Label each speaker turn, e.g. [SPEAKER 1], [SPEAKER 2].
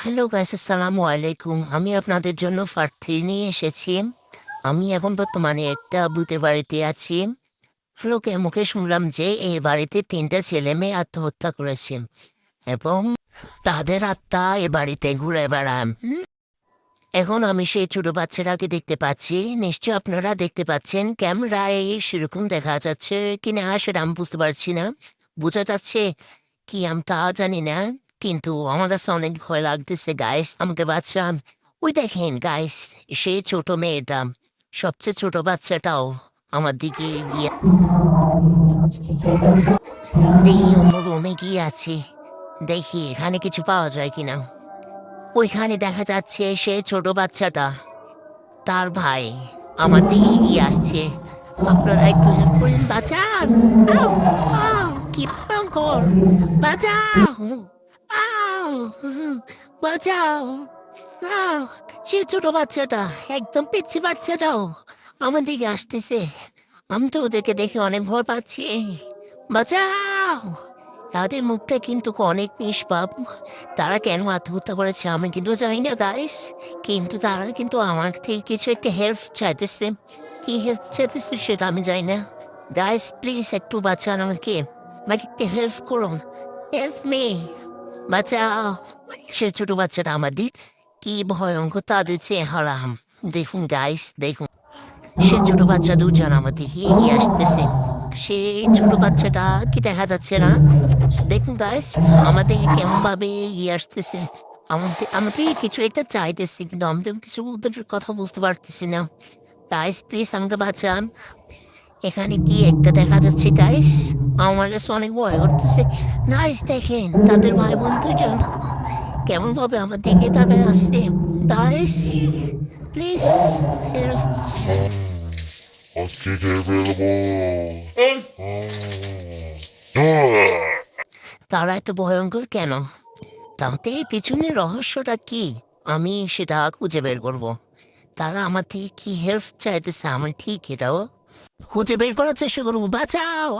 [SPEAKER 1] Hello guys, আসসালামু আলাইকুম। আমি আপনাদের জন্য প্রার্থী নিয়ে এসেছি। আমি এখন বর্তমানে একটা ভূতের বাড়িতে আছি। লোকে মুখে শুনলাম যে এই বাড়িতে ৩টা ছেলে মেয়ে আত্মহত্যা করেছে এবং তাদের আত্মা এ বাড়িতে ঘুরে বেড়ায়। এখন আমি সেই ছোট বাচ্চাটাকে দেখতে পাচ্ছি। নিশ্চয় আপনারা দেখতে পাচ্ছেন। ক্যামেরায় সেরকম দেখা যাচ্ছে কিনা সেটা আমি বুঝতে পারছি না। বোঝা যাচ্ছে কি আমি তা জানি না। কিন্তু আমার কাছে অনেক ভয় লাগতেছে গাইস। আমাকে বাঁচান। ওই দেখেন গাইস, সেই ছোট মেয়েটা, সবচেয়ে ছোট বাচ্চাটাও আমার দিকে গিয়ে দেখি অন্য রুমে গিয়ে আছি। দেখি এখানে কিছু পাওয়া যায় কিনা। ওইখানে দেখা যাচ্ছে সে ছোট বাচ্চাটা, তার ভাই আমার দিকে এগিয়ে আসছে। আপনারা একটু হেল্প করেন, বাঁচান। আউ, আউ, কি ভয়ঙ্কর! বাঁচাও! আউ, বাঁচাও! আউ, সে ছোট বাচ্চাটা, একদম পিচ্ছি বাচ্চাটাও আমার দিকে আসতেছে। আমি তো ওদেরকে দেখে অনেক ভয় পাচ্ছি। বাঁচাও! তাদের মুখটা কিন্তু অনেক নিষ্পাপ। তারা কেন আত্মহত্যা করেছে আমি কিন্তু জানি না গাইস। কিন্তু তারা কিন্তু আমার থেকে কিছু একটা হেল্প চাইতেছে। কি হেল্প চাইতেছে সেটা আমি জানি না। গাইস প্লিজ একটু বাঁচান আমাকে। আমাকে একটু হেল্প করুন। Help me. বাঁচাও! সে ছোট বাচ্চাটা আমাদের কি ভয়ঙ্কর তাদের চেহারা। দেখুন গাইস, দেখুন। সে ছোট বাচ্চা দুজন আমার দিকে এগিয়ে আসতেছে। সেই ছোট বাচ্চাটা কি দেখা যাচ্ছে না? দেখুন গাইস, আমাদের কেমন ভাবে এগিয়ে আসতেছে। আমাদের কিছু একটা চাইতেছে, কিন্তু আমাদের কিছু ওদের কথা বুঝতে পারতেছি না। গাইস প্লিজ আমাকে বাঁচান। এখানে কি একটা দেখা যাচ্ছে গাইস। আমার কাছে অনেক ভয় করতেছে। গাইস দেখেন, তাদের ভাই বোন দুজন কেমন ভাবে আমার দিকে তাকায় আসছে। Guys please help.
[SPEAKER 2] আজকে খেয়ে ফেলবো।
[SPEAKER 1] তারা এত ভয়ঙ্কর কেন? তাদের পিছনের রহস্যটা কি? আমি সেটা খুঁজে বের করব। তারা আমার থেকে কি হেল্প চাইতেছে, আমি ঠিক এটাও খুঁজে বের করার চেষ্টা করবো। বাঁচাও!